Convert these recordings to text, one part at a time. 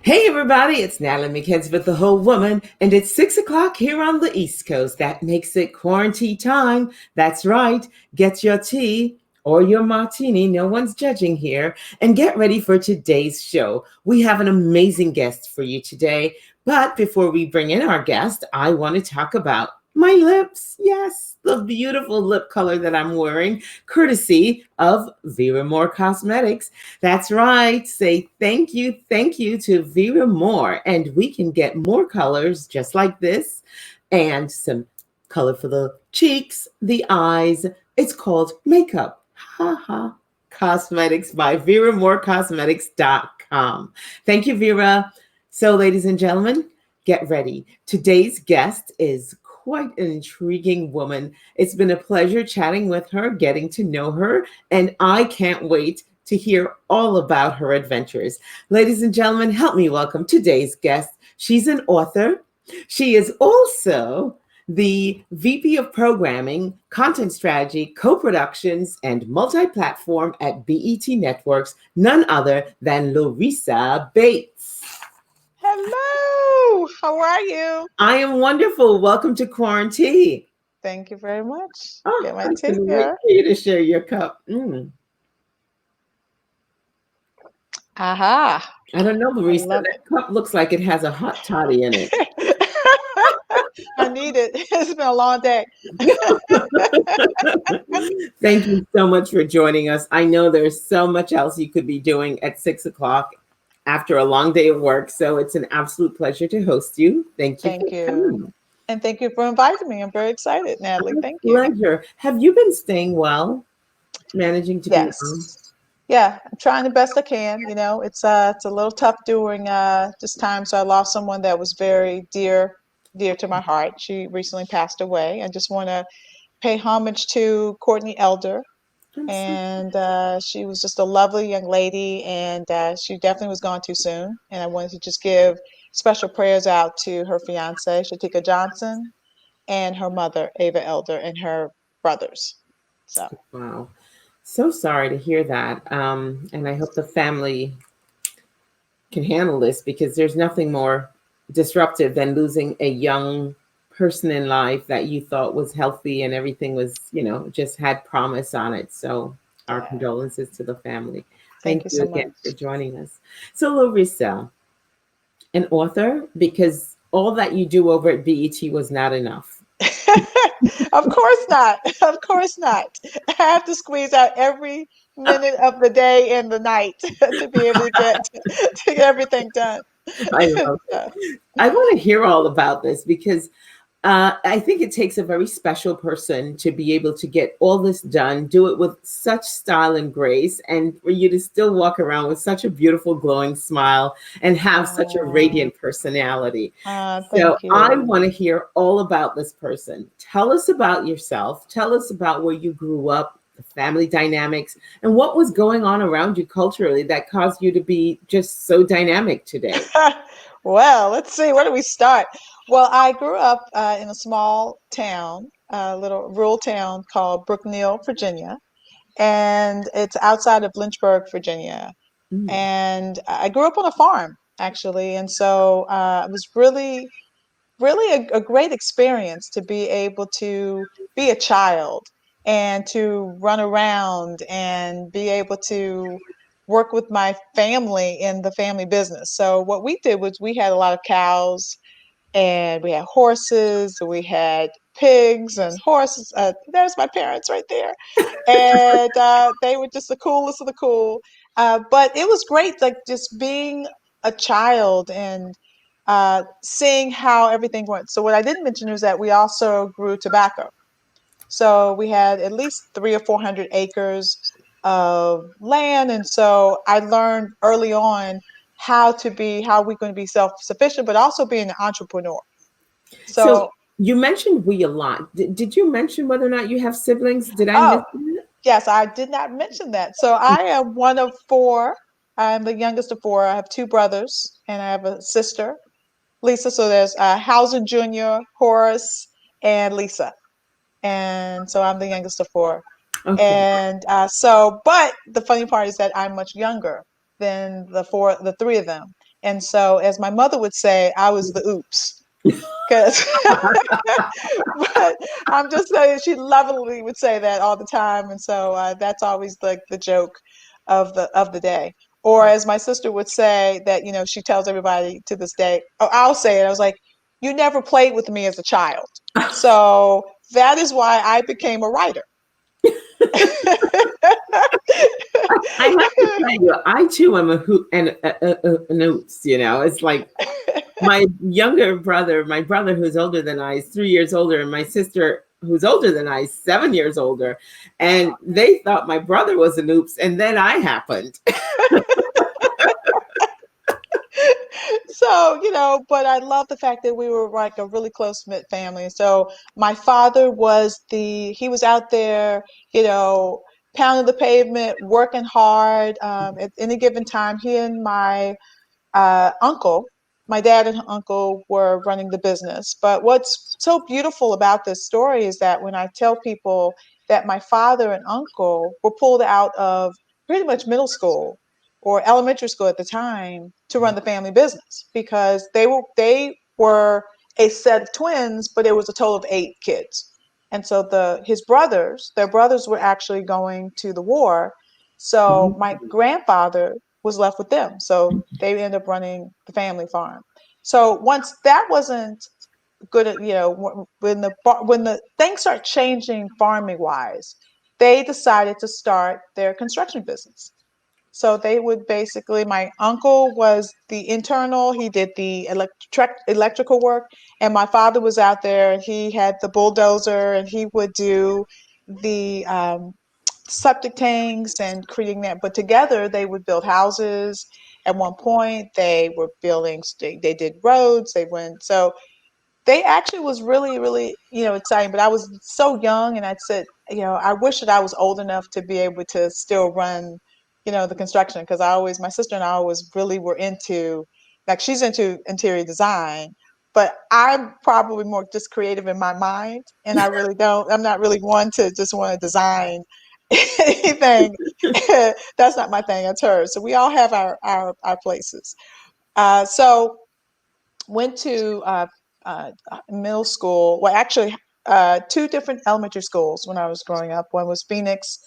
Hey everybody, it's Natalie McKenzie with The Whole Woman, and it's 6 o'clock here on the East Coast. That makes it Quaran-Tea time. That's right. Get your tea or your martini, no one's judging here, and get ready for today's show. We have an amazing guest for you today, but before we bring in our guest, I want to talk about my lips. Yes, the beautiful lip color that I'm wearing, courtesy of Vera Moore Cosmetics. That's right. Say thank you to Vera Moore. And we can get more colors just like this and some color for the cheeks, the eyes. It's called Makeup. Ha ha. Cosmetics by VeraMoreCosmetics.com. Thank you, Vera. So, ladies and gentlemen, get ready. Today's guest is quite an intriguing woman. It's been a pleasure chatting with her, getting to know her, and I can't wait to hear all about her adventures. Ladies and gentlemen, help me welcome today's guest. She's an author. She is also the VP of Programming, Content Strategy, Co-Productions, and Multi-Platform at BET Networks, none other than Larissa Bates. Hello, how are you? I am wonderful. Welcome to Quaran-Tea. Thank you very much. Oh, Get my I tea can wait here. for you to share your cup. Aha, I don't know, I Larissa. love That cup looks like it has a hot toddy in it. it. I need it. It's been a long day. Thank you so much for joining us. I know there's so much else you could be doing at 6 o'clock after a long day of work. So it's an absolute pleasure to host you. Thank you for Thank you. coming. And thank you for inviting me. I'm very excited, Natalie. My Thank you. pleasure. Have you been staying well, managing to be well? Yes. Yeah, I'm trying the best I can. It's a little tough during this time. So I lost someone that was very dear to my heart. She recently passed away. I just want to pay homage to Courtney Elder. I'm so And she was just a lovely young lady, and she definitely was gone too soon. And I wanted to just give special prayers out to her fiance, Shatika Johnson, and her mother, Ava Elder, and her brothers. So, wow. So sorry to hear that. And I hope the family can handle this because there's nothing more disruptive than losing a young person in life that you thought was healthy and everything was, just had promise on it. So, our yeah, condolences to the family. thank Thank you you so again for much. joining us. So, Larissa, an author, because all that you do over at BET was not enough. Of course not. Of course not. I have to squeeze out every minute of the day and the night to be able to get everything done. I love it. So, I want to hear all about this because I think it takes a very special person to be able to get all this done, do it with such style and grace, and for you to still walk around with such a beautiful, glowing smile and have such a uh, radiant personality. So thank I you. want to hear all about this person. Tell us about yourself. Tell us about where you grew up, the family dynamics, and what was going on around you culturally that caused you to be just so dynamic today. Well, let's see, where do we start? Well, I grew up in a small town, a little rural town called Brookneal, Virginia, and it's outside of Lynchburg, Virginia. Mm. And I grew up on a farm, actually, and so it was really a great experience to be able to be a child and to run around and be able to work with my family in the family business. So what we did was we had a lot of cows and we had horses, we had pigs and horses. There's my parents right there, and they were just the coolest of the cool. But it was great, like just being a child and seeing how everything went. So what I didn't mention was that we also grew tobacco. So we had at least 300 or 400 acres of land, and so I learned early on how we're going to be self-sufficient, but also being an entrepreneur. So So, you mentioned we a lot. Did you mention whether or not you have siblings? Did I miss oh, that? yes, I did not mention that. So I am one of four. I'm the youngest of four. I have two brothers and I have a sister, Lisa. So there's Hauser Jr., Horace, and Lisa. And so I'm the youngest of four. Okay. And so, but the funny part is that I'm much younger than the three of them. And so, as my mother would say, I was the oops. Because, but I'm just saying, she lovingly would say that all the time, and so that's always like the joke of the day. Or as my sister would say, that she tells everybody to this day. Oh, I'll say it. I was like, "You never played with me as a child," so that is why I became a writer. I have to tell you, I too am a hoot and an oops. It's like my younger brother, my brother who's older than I is 3 years older, and my sister who's older than I is 7 years older. And they thought my brother was an oops, and then I happened. So, but I love the fact that we were like a really close knit family. So my father he was out there, pounding the pavement, working hard. At any given time, he and uncle, my dad and uncle were running the business. But what's so beautiful about this story is that when I tell people that my father and uncle were pulled out of pretty much middle school or elementary school at the time to run the family business because they were a set of twins, but it was a total of 8 kids. And so their brothers were actually going to the war. So my grandfather was left with them. So they ended up running the family farm. So once that wasn't good, when the things start changing farming wise, they decided to start their construction business. So they would basically, my uncle was the internal, he did the electrical work, and my father was out there and he had the bulldozer and he would do the septic tanks and creating that. But together they would build houses. At one point, they were building, they did roads, they went, so they actually was really, really, exciting. But I was so young, and I said, I wish that I was old enough to be able to still run, the construction. Because my sister and I always really were into, like, she's into interior design, but I'm probably more just creative in my mind, and I'm not really one to just want to design anything. That's not my thing. That's hers. So we all have our places. So went to middle school. Well, actually, two different elementary schools when I was growing up. One was Phoenix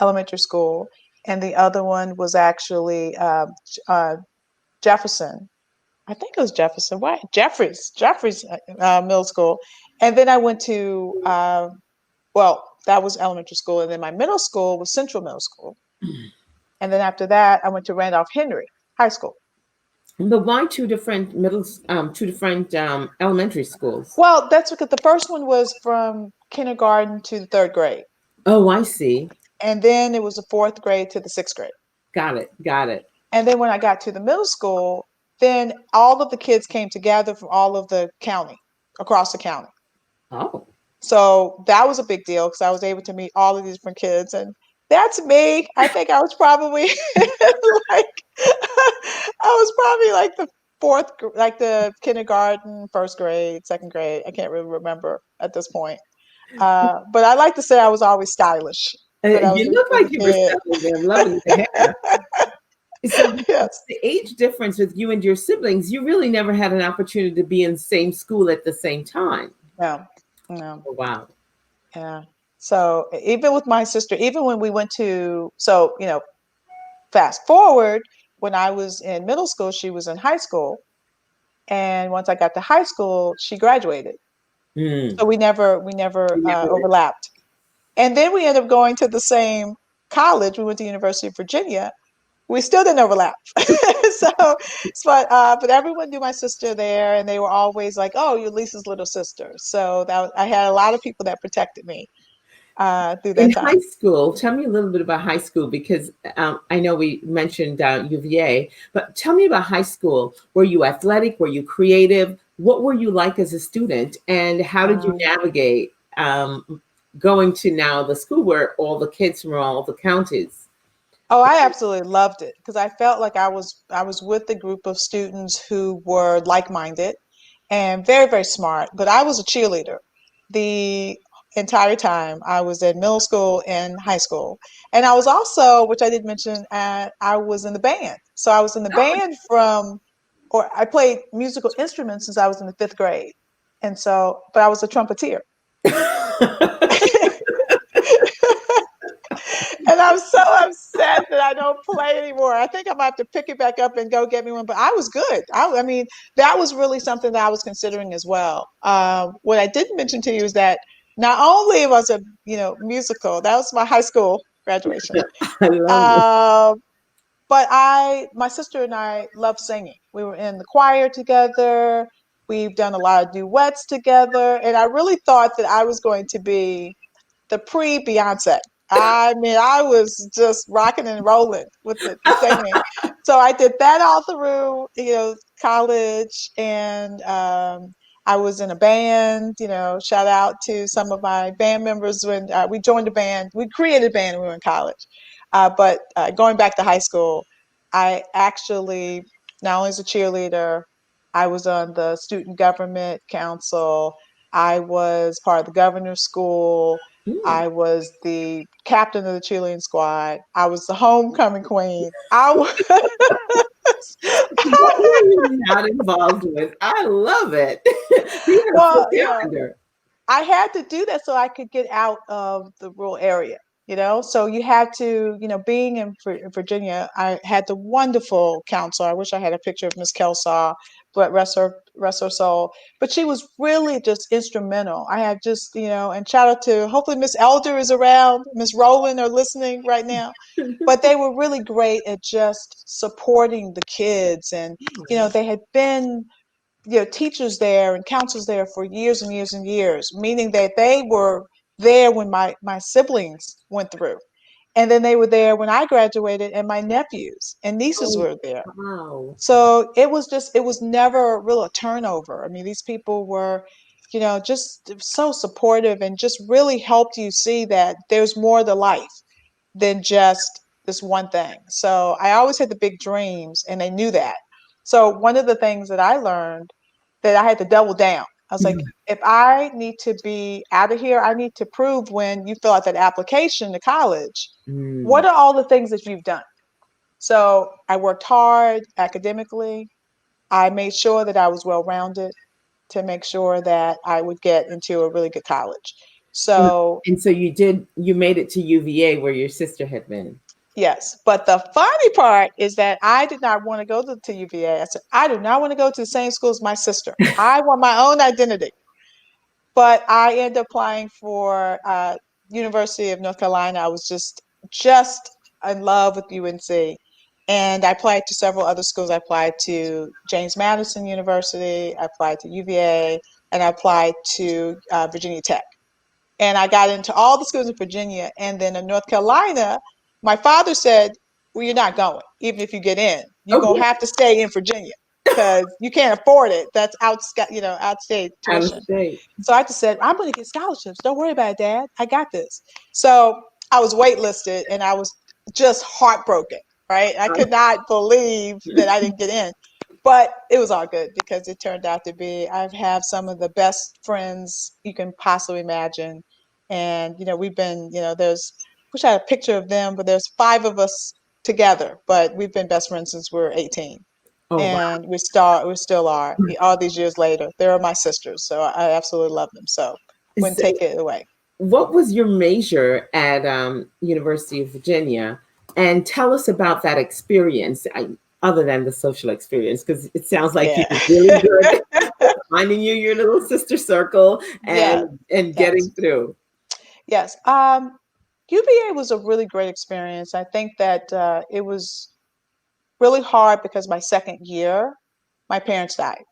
Elementary School, and the other one was actually Jefferson. I think it was Jefferson. What? Jeffries Middle School. And then I went to well, that was elementary school, and then my middle school was Central Middle School. And then after that, I went to Randolph Henry High School. But why two different elementary schools? Well, that's because the first one was from kindergarten to the third grade. Oh, I see. And then it was the fourth grade to the sixth grade. Got it. Got it. And then when I got to the middle school, then all of the kids came together from all of the county, across the county. Oh. So that was a big deal because I was able to meet all of these different kids. And that's me. I think I was probably like, I was probably like the like the kindergarten, first grade, second grade. I can't really remember at this point. But I like to say I was always stylish, but I was You look as a like you were kid. selling them. Loving the hair. So Yes. the age difference with you and your siblings, you really never had an opportunity to be in the same school at the same time. No. No. Oh, wow. Yeah. So even with my sister, even when we went to, so, fast forward, when I was in middle school, she was in high school. And once I got to high school, she graduated. Mm. So we never You never went. overlapped. And then we ended up going to the same college. We went to University of Virginia. We still didn't overlap. So, but everyone knew my sister there, and they were always like, "Oh, you're Lisa's little sister." So I had a lot of people that protected me through In that high time. school, tell me a little bit about high school because I know we mentioned UVA, but tell me about high school. Were you athletic? Were you creative? What were you like as a student? And how did you Um, navigate going to now the school where all the kids from all the counties? oh, I absolutely loved it because I felt like I was with a group of students who were like-minded and very, very smart. But I was a cheerleader the entire time I was in middle school and high school. And I was also, which I did mention, I was in the band. So I was in the band from or I played musical instruments since I was in the fifth grade. And so, but I was a trumpeter. And I'm so upset that I don't play anymore. I think I might have to pick it back up and go get me one. But I was good. I mean, that was really something that I was considering as well. What I didn't mention to you is that not only was a musical, that was my high school graduation. I love it. Um, but my sister and I love singing. We were in the choir together. We've done a lot of duets together, and I really thought that I was going to be the pre Beyonce. I mean, I was just rocking and rolling with the singing. So I did that all through, college, and I was in a band. Shout out to some of my band members when we joined a band. We created a band when we were in college. But going back to high school, I actually not only as a cheerleader, I was on the student government council. I was part of the governor's school. Mm. I was the captain of the cheerleading squad. I was the homecoming queen. I was. What were you not involved with? I love it. You had a full Well, calendar. I had to do that so I could get out of the rural area, So you had to, being in Virginia, I had the wonderful counselor. I wish I had a picture of Miss Kelsaw, but rest her soul. But she was really just instrumental. I had just, and shout out to hopefully Miss Elder is around, Miss Rowland are listening right now. But they were really great at just supporting the kids, and they had been teachers there and counselors there for years and years and years, meaning that they were there when my siblings went through, and then they were there when I graduated, and my nephews and nieces Oh, were there. wow. So it was never real a turnover. I mean, these people were just so supportive and just really helped you see that there's more to life than just this one thing. So I always had the big dreams, and they knew that. So one of the things that I learned that I had to double down. I was like, if I need to be out of here, I need to prove when you fill out that application to college, what Mm. are all the things that you've done? So I worked hard academically. I made sure that I was well rounded to make sure that I would get into a really good college. And, So and so you made it to UVA where your sister had been. yes, but the funny part is that I did not want to go to UVA. I said, I do not want to go to the same school as my sister. I want my own identity. But I ended up applying for University of North Carolina. I was just in love with UNC, and I applied to several other schools. I applied to James Madison University. I applied to UVA, and I applied to Virginia Tech, and I got into all the schools in Virginia. And then in North Carolina, my father said, "Well, you're not going, even if you get in. You're Oh, gonna have to stay in Virginia because you can't afford it. That's outstate out of tuition." state. So I just said, "I'm going to get scholarships. Don't worry about it, Dad. I got this." So I was waitlisted, and I was just heartbroken. Right? I could not believe that I didn't get in. But it was all good because it turned out to be, I have some of the best friends you can possibly imagine. And, we've been, wish I had a picture of them, but there's five of us together, but we've been best friends since we were 18. Oh, wow. And we still are all these years later. They're my sisters. So I absolutely love them. So wouldn't So take it away. what was your major at University of Virginia? And tell us about that experience, other than the social experience, because it sounds like you Yeah. were really good at finding your little sister circle Yes. and Yes. getting through. Yes. UVA was a really great experience. I think that it was really hard because my second year, my parents died.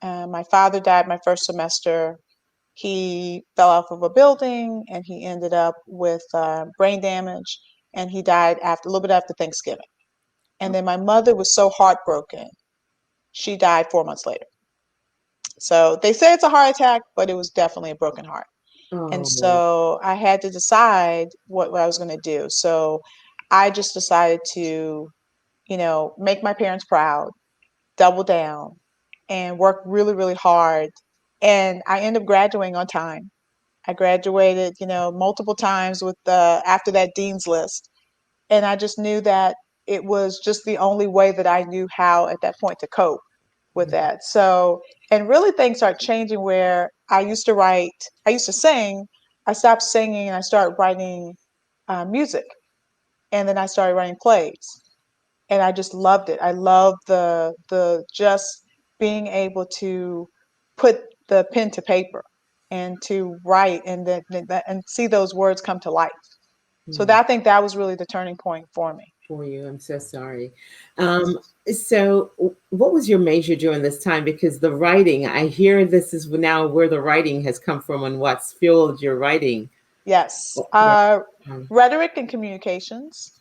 My father died my first semester. He fell off of a building and he ended up with brain damage, and he died after a little bit after Thanksgiving. And then my mother was so heartbroken. She died 4 months later. So they say it's a heart attack, but it was definitely a broken heart. And Oh, so I had to decide what I was going to do. So I just decided to, make my parents proud, double down, and work really, really hard. And I ended up graduating on time. I graduated, multiple times with after that dean's list. And I just knew that it was just the only way that I knew how at that point to cope. with that. So, and really things start changing where I used to write, I used to sing, I stopped singing and I started writing music. And then I started writing plays. And I just loved it. I love the just being able to put the pen to paper and to write and and see those words come to life. So Mm, that, I think that was really the turning point for me. for you. I'm so sorry. Um, so, what was your major during this time? Because the writing, I hear this is now where the writing has come from and what's fueled your writing. Yes. What, um, Rhetoric and communications.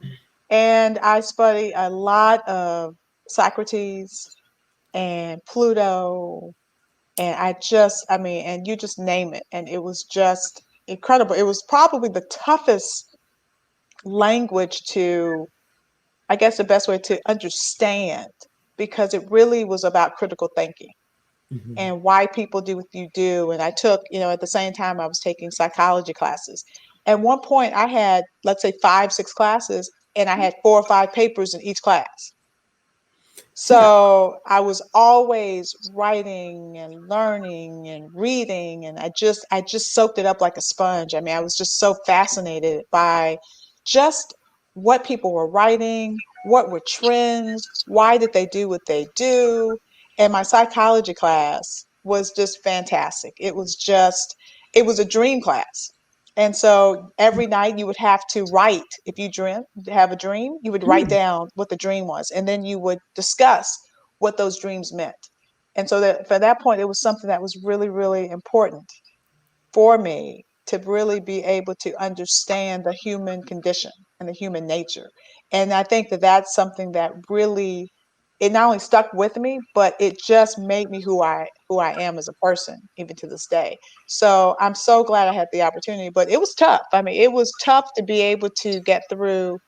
And I study a lot of Socrates and Pluto. And I mean, and you just name it. And it was just incredible. It was probably the toughest language to, I guess the best way to understand, because it really was about critical thinking mhm. and why people do what you do. And I took, at the same time I was taking psychology classes. At one point I had, let's say, 5, 6 classes, and I had 4 or 5 papers in each class. Yeah. So I was always writing and learning and reading, and I just soaked it up like a sponge. I mean, I was just so fascinated by just what people were writing, what were trends, why did they do what they do. And my psychology class was just fantastic. It was a dream class. And so every night you would have to write. If you have a dream, you would write Mm, down what the dream was, and then you would discuss what those dreams meant. And so that for that point, it was something that was really, really important for me to really be able to understand the human condition and the human nature. And I think that that's something that really, it not only stuck with me, but it just made me who I am as a person even to this day. So I'm so glad I had the opportunity, but it was tough. I mean, it was tough to be able to get through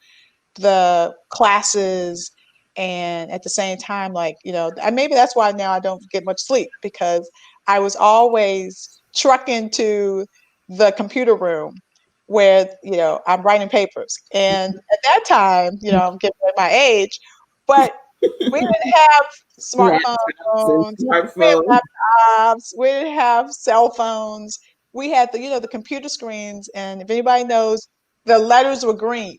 the classes, and at the same time, like, maybe that's why now I don't get much sleep, because I was always trucking to the computer room where, I'm writing papers. And at that time, I'm getting at my age, but we didn't have laptops and smartphones, we didn't smartphones. have laptops, we didn't have cell phones. We had the computer screens, and if anybody knows, the letters were green.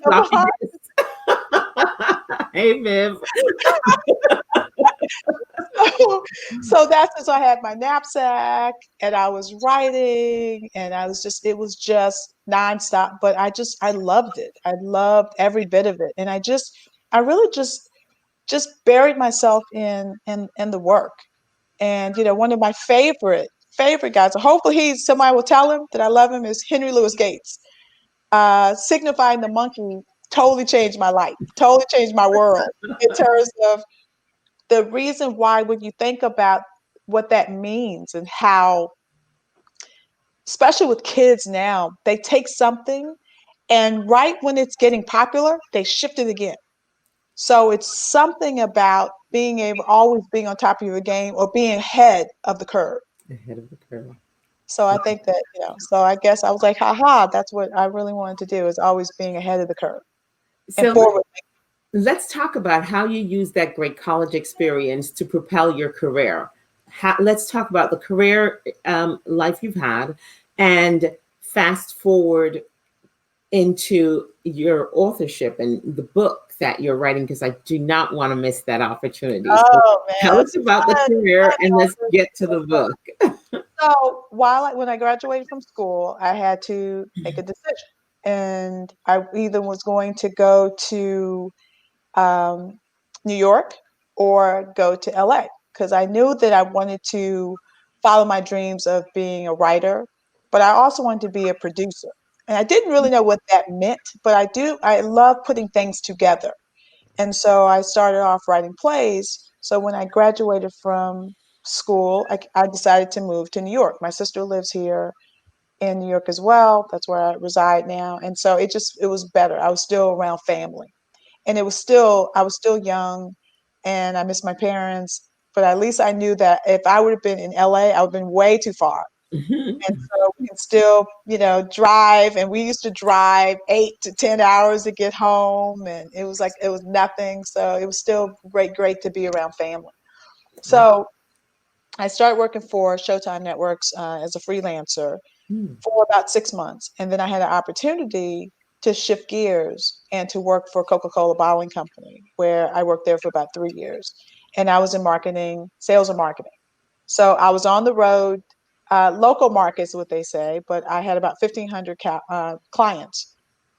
Floppy disk. Hey, Viv. So that's, so I had my knapsack and I was writing, and it was just nonstop, but I loved it. I loved every bit of it. And I really just buried myself in the work. And, one of my favorite guys, so hopefully somebody will tell him that I love him, is Henry Louis Gates. Signifying the monkey totally changed my life, totally changed my world in terms of the reason why, when you think about what that means and how, especially with kids now, they take something and right when it's getting popular, they shift it again. So it's something about being able, always being on top of your game or being ahead of the curve. Ahead of the curve. So I think that, so I guess I was like, haha, that's what I really wanted to do, is always being ahead of the curve and So forward. let's talk about how you use that great college experience to propel your career. Let's talk about the career life you've had and fast forward into your authorship and the book that you're writing, because I do not want to miss that opportunity. So Oh man, tell us that's about the fun. career I and let's know. get to the book. So when I graduated from school, I had to make a decision, and I either was going to go to um, New York or go to LA, because I knew that I wanted to follow my dreams of being a writer, but I also wanted to be a producer. And I didn't really know what that meant, but I do. I love putting things together. And so I started off writing plays. So when I graduated from school, I decided to move to New York. My sister lives here in New York as well. That's where I reside now. And so it was better. I was still around family. And I was still young, and I miss my parents. But at least I knew that if I would have been in LA, I would have been way too far. And so we can still, drive. And we used to drive 8 to 10 hours to get home. And it was like, it was nothing. So it was still great to be around family. Wow. So I started working for Showtime Networks as a freelancer Mm. for about 6 months. And then I had an opportunity to shift gears and to work for Coca-Cola Bottling Company, where I worked there for about 3 years. And I was in marketing, sales and marketing. So I was on the road, local markets, what they say, but I had about 1,500 clients.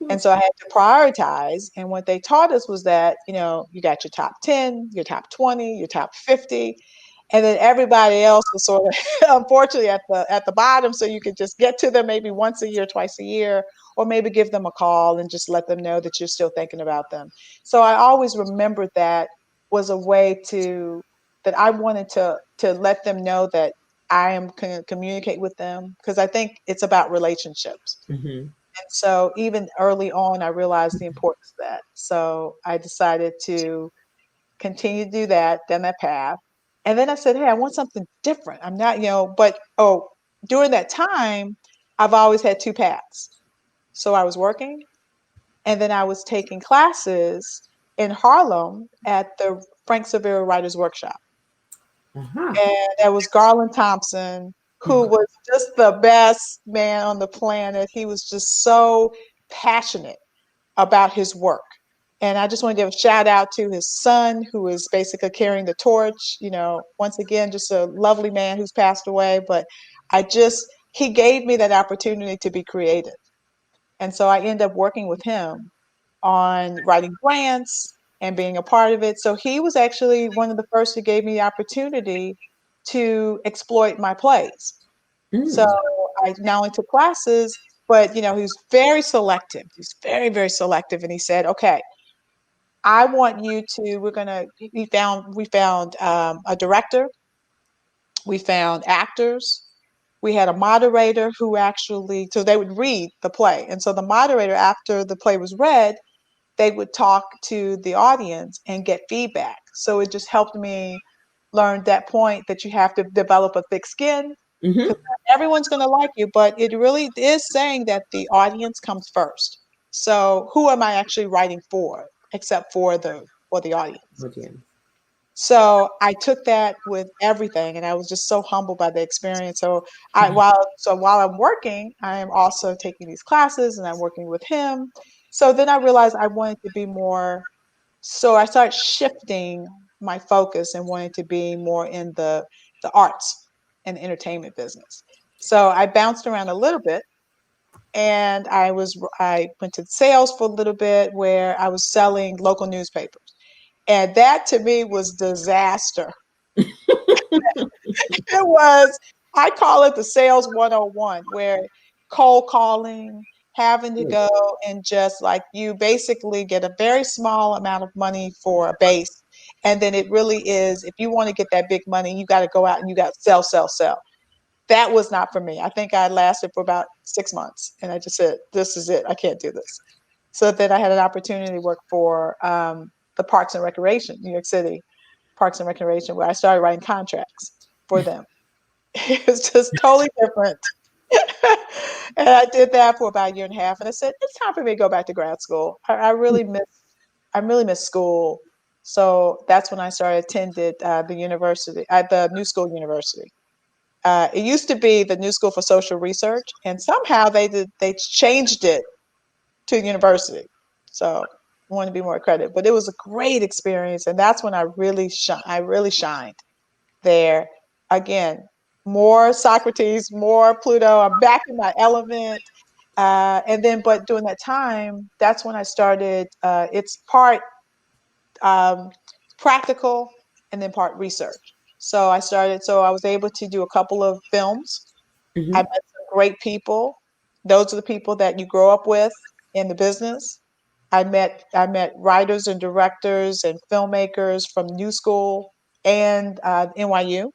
And so I had to prioritize. And what they taught us was that, you got your top 10, your top 20, your top 50, and then everybody else was sort of unfortunately at the bottom, so you could just get to them maybe once a year, twice a year, or maybe give them a call and just let them know that you're still thinking about them. So I always remembered that was a way to that I wanted to let them know that I am communicate with them, because I think it's about relationships. Mm-hmm. And so even early on, I realized the importance of that. So I decided to continue to do that, down that path. And then I said, hey, I want something different. I'm not, but during that time, I've always had two paths. So I was working, and then I was taking classes in Harlem at the Frank Severa Writers Workshop. Uh-huh. And there was Garland Thompson, who was just the best man on the planet. He was just so passionate about his work. And I just want to give a shout out to his son, who is basically carrying the torch. Once again, just a lovely man who's passed away. But he gave me that opportunity to be creative. And so I ended up working with him on writing grants and being a part of it. So he was actually one of the first who gave me the opportunity to exploit my plays. So Mm. I not only took classes, but he was very selective. He's very, very selective. And he said, okay, I want you to, we found a director, we found actors, we had a moderator who actually, so they would read the play. And so the moderator, after the play was read, they would talk to the audience and get feedback. So it just helped me learn that point that you have to develop a thick skin, Mm-hmm. because everyone's going to like you, but it really is saying that the audience comes first. So who am I actually writing for, except for the audience? Again. So I took that with everything, and I was just so humbled by the experience. So while I'm working, I am also taking these classes, and I'm working with him. So then I realized I wanted to be more. So I started shifting my focus and wanted to be more in the arts and entertainment business. So I bounced around a little bit, and I went to sales for a little bit, where I was selling local newspapers. And that to me was disaster. It was, I call it the sales 101, where cold calling, having to Good. go and just like you basically get a very small amount of money for a base. And then it really is, if you want to get that big money, you got to go out and you got to sell, sell, sell. That was not for me. I think I lasted for about 6 months, and I just said, this is it. I can't do this. So then I had an opportunity to work for the Parks and Recreation, New York City Parks and Recreation, where I started writing contracts for them. It was just totally different. And I did that for about a year and a half. And I said, it's time for me to go back to grad school. I really miss school. So that's when I started attended the university at the New School University. It used to be the New School for Social Research, and somehow they changed it to university. So I want to be more accredited, but it was a great experience, and that's when I really shined there. Again, more Socrates, more Pluto. I'm back in my element. And then, but during that time, that's when I started. It's part um, practical and then part research. So I was able to do a couple of films. I Mm-hmm. met some great people. Those are the people that you grow up with in the business. I met writers and directors and filmmakers from New School and NYU.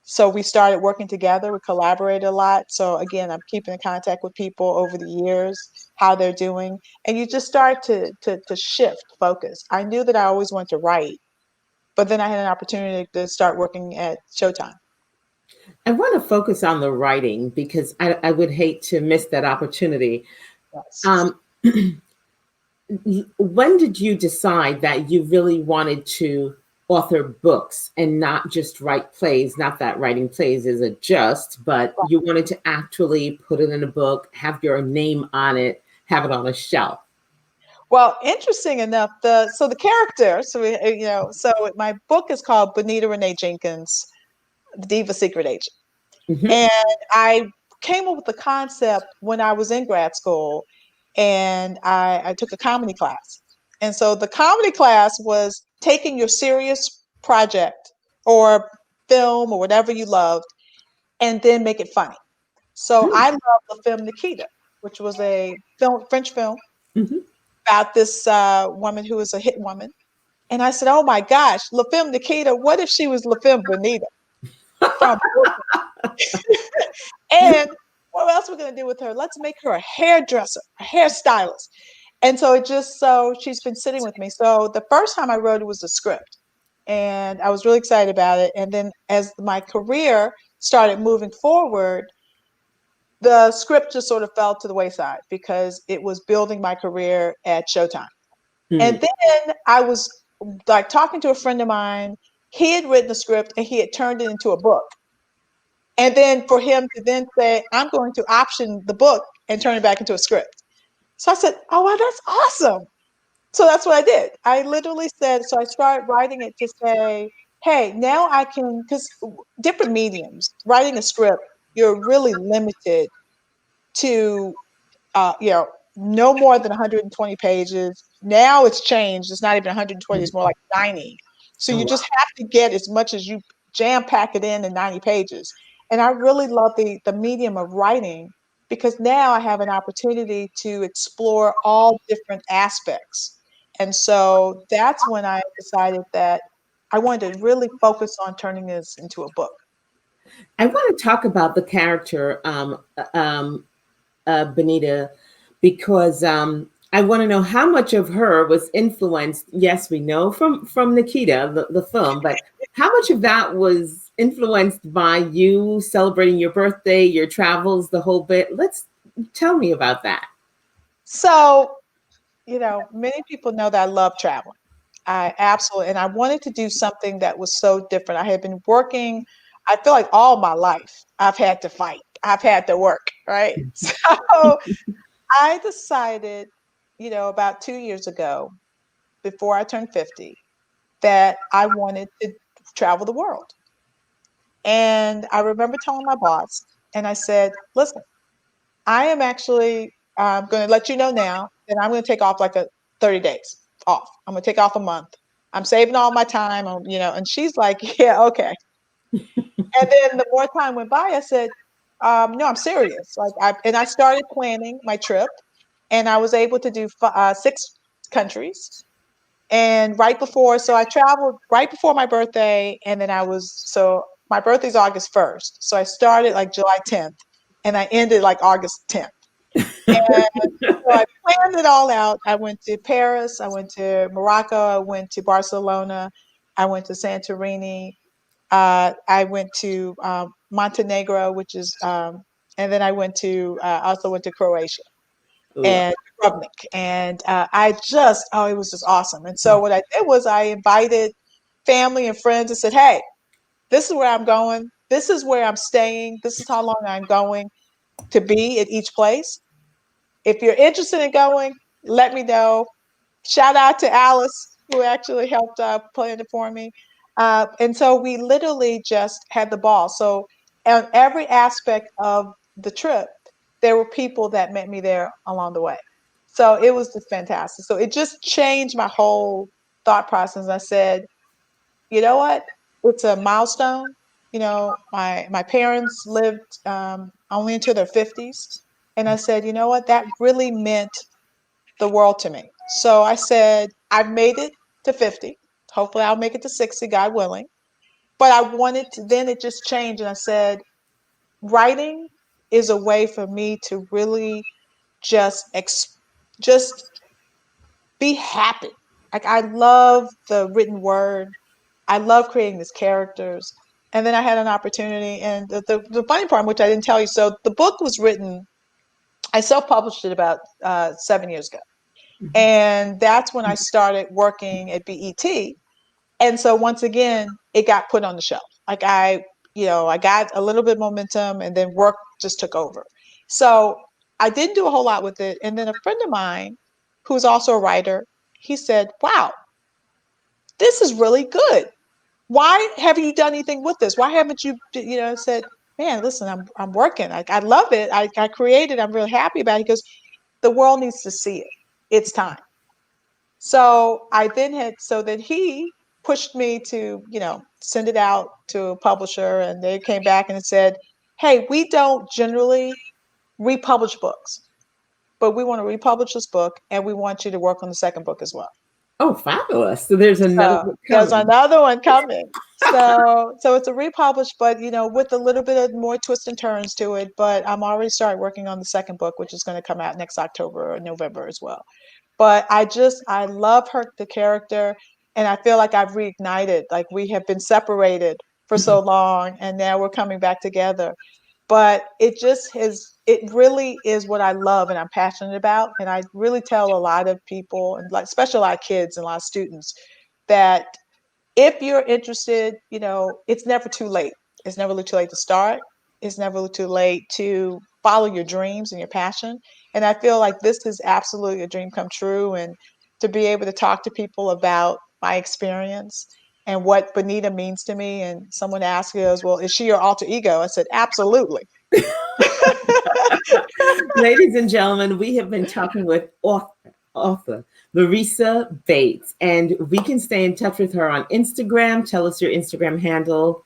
So we started working together. We collaborated a lot. So again, I'm keeping in contact with people over the years, how they're doing, and you just start to shift focus. I knew that I always wanted to write, but then I had an opportunity to start working at Showtime. I want to focus on the writing because I would hate to miss that opportunity. Yes. Um, when did you decide that you really wanted to author books and not just write plays? Not that writing plays is a just, but you wanted to actually put it in a book, have your name on it, have it on a shelf. Well, interesting enough, the character, so my book is called Bonita Renee Jenkins, The Diva Secret Agent. Hmm. And I came up with the concept when I was in grad school, and I took a comedy class. And so the comedy class was taking your serious project or film or whatever you loved and then make it funny. So I love the film Nikita, which was a French film Hmm. about this woman who was a hit woman. And I said, oh my gosh, La Femme Nikita, what if she was La Femme Bonita from Brooklyn? And what else we're going to do with her? Let's make her a hairdresser, a hairstylist. And so she's been sitting with me. So the first time I wrote it was a script, and I was really excited about it. And then as my career started moving forward, the script just sort of fell to the wayside because it was building my career at Showtime. And then I was like talking to a friend of mine. He had written the script and he had turned it into a book. And then for him to then say, I'm going to option the book and turn it back into a script. So I said, oh, wow, that's awesome. So that's what I did. I literally said, so I started writing it to say, hey, now I can, because different mediums, writing a script, you're really limited to no more than 120 pages. Now it's changed. It's not even 120, it's more like 90. So Oh, you just wow. have to get as much as you jam pack it in 90 pages. And I really love the medium of writing because now I have an opportunity to explore all different aspects. And so that's when I decided that I wanted to really focus on turning this into a book. I want to talk about the character Benita, because I want to know how much of her was influenced. Yes, we know from Nikita, the film, but how much of that was influenced by you celebrating your birthday, your travels, the whole bit? Let's tell me about that. So, many people know that I love traveling. I absolutely, and I wanted to do something that was so different. I had been working, I feel like all my life, I've had to fight, I've had to work, right? So I decided, about 2 years ago, before I turned 50, that I wanted to travel the world. And I remember telling my boss, and I said, listen, I am actually going to let you know now that I'm going to take off like a 30 days off. I'm going to take off a month. I'm saving all my time, and she's like, yeah, okay. And then the more time went by, I said, no, I'm serious. And I started planning my trip, and I was able to do 6 countries. And so I traveled right before my birthday, and then so my birthday's August 1st. So I started like July 10th, and I ended like August 10th. And so I planned it all out. I went to Paris, I went to Morocco, I went to Barcelona, I went to Santorini, I went to Montenegro, and then also went to Croatia Love. and Dubrovnik. And it was just awesome. And so what I did was I invited family and friends and said, hey, this is where I'm going. This is where I'm staying. This is how long I'm going to be at each place. If you're interested in going, let me know. Shout out to Alice, who actually helped plan it for me. And so we literally just had the ball. So, on every aspect of the trip, there were people that met me there along the way. So, it was just fantastic. So, it just changed my whole thought process. I said, you know what? It's a milestone. My parents lived only until their 50s. And I said, you know what? That really meant the world to me. So I said, I've made it to 50. Hopefully, I'll make it to 60, God willing. But I wanted to, then it just changed. And I said, writing is a way for me to really just, just be happy. Like, I love the written word. I love creating these characters. And then I had an opportunity, and the funny part, which I didn't tell you, so the book was written, I self-published it about 7 years ago. Mhm. And that's when I started working at BET. And so once again, it got put on the shelf. Like I got a little bit momentum and then work just took over. So I didn't do a whole lot with it. And then a friend of mine who's also a writer, he said, "Wow, this is really good. Why haven't you done anything with this? Why haven't you, said, man, listen, I'm working. I love it. I created, I'm really happy about it." He goes, "The world needs to see it. It's time." So then he pushed me to, send it out to a publisher, and they came back and said, "Hey, we don't generally republish books, but we want to republish this book and we want you to work on the second book as well." Oh, fabulous. So there's another So book there's coming. another one coming. So it's a republish, but with a little bit of more twists and turns to it. But I'm already started working on the second book, which is going to come out next October or November as well. But I love her, the character, and I feel like I've reignited. Like we have been separated for so long, and now we're coming back together. But it really is what I love and I'm passionate about. And I really tell a lot of people, and like especially a lot of kids and a lot of students, that if you're interested, it's never too late. It's never too late to start. It's never too late to follow your dreams and your passion. And I feel like this is absolutely a dream come true. And to be able to talk to people about my experience and what Bonita means to me. And someone asked us, "Well, is she your alter ego?" I said, "Absolutely." Ladies and gentlemen, we have been talking with author Larissa Bates, and we can stay in touch with her on Instagram. Tell us your Instagram handle.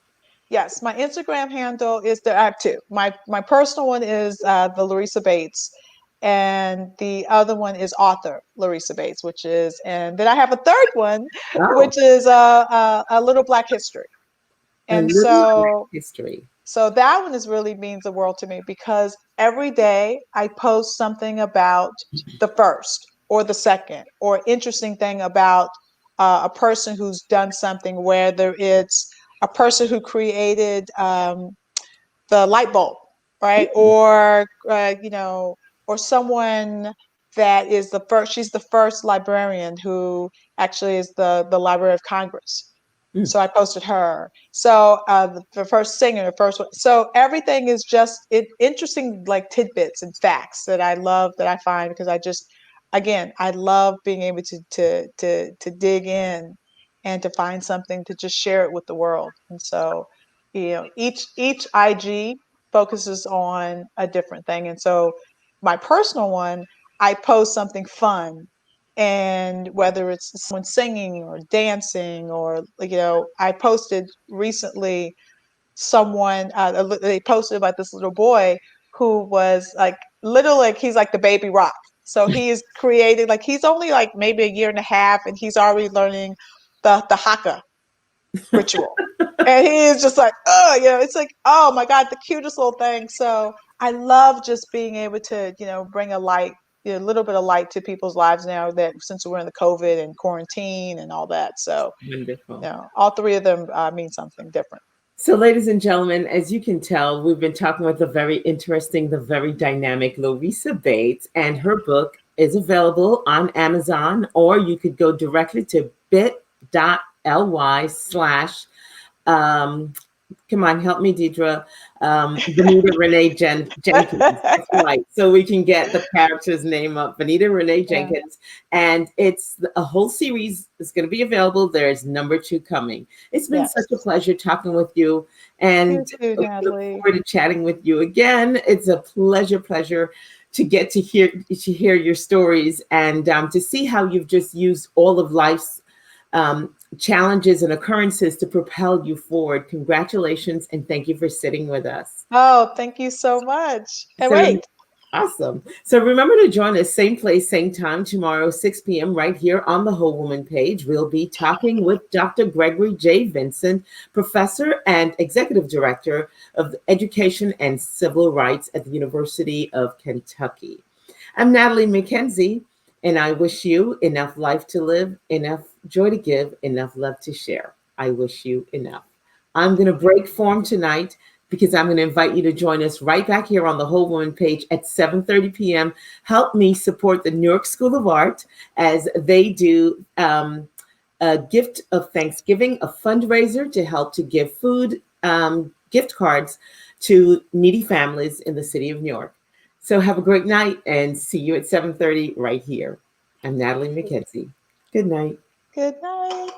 Yes, my Instagram handle is I have two. My personal one is the Larissa Bates, and the other one is author Larissa Bates, and then I have a third one, Oh, which is a little Black history. a And little Black so history. so that one is really means the world to me because every day I post something about the first or the second or interesting thing about a person who's done something, whether it's a person who created the light bulb, right? Or someone that is the first. She's the first librarian who actually is the Library of Congress. Mm. So I posted her. So the first singer, the first one. So everything is just interesting, like tidbits and facts that I love that I find because again, I love being able to dig in and to find something to just share it with the world. And so, each IG focuses on a different thing. And so, my personal one, I post something fun, and whether it's someone singing or dancing or I posted recently they posted about this little boy who was like literally like he's like the baby rock. So he's created like he's only like maybe a year and a half and he's already learning the haka ritual. And he is just like, oh, it's like, oh my God, the cutest little thing. So I love just being able to, bring a little bit of light to people's lives now that since we're in the COVID and quarantine and all that. So, Wonderful. all three of them mean something different. So, ladies and gentlemen, as you can tell, we've been talking with the very interesting, the very dynamic Larissa Bates, and her book is available on Amazon, or you could go directly to bit.ly/ um, come on, help me, Deidre. Benita Renee Jenkins. That's right. So we can get the character's name up. Benita Renee Yeah. Jenkins. And it's a whole series is going to be available. There's number 2 coming. It's been Yes. such a pleasure talking with you. And You too, we look Natalie. forward to chatting with you again. It's a pleasure to get to hear your stories and to see how you've just used all of life's challenges and occurrences to propel you forward. Congratulations and thank you for sitting with us. Oh, thank you so much. And So wait, awesome. So remember to join us same place, same time tomorrow, 6 p.m. right here on the Whole Woman page. We'll be talking with Dr. Gregory J. Vincent, professor and executive director of Education and Civil Rights at the University of Kentucky. I'm Natalie McKenzie, and I wish you enough life to live, enough joy to give, enough love to share. I wish you enough. I'm going to break form tonight because I'm going to invite you to join us right back here on the Whole Woman page at 7:30 p.m. Help me support the New York School of Art as they do a gift of Thanksgiving, a fundraiser to help to give food gift cards to needy families in the city of New York. So have a great night and see you at 7:30 right here. I'm Natalie McKenzie. Good night. Good night.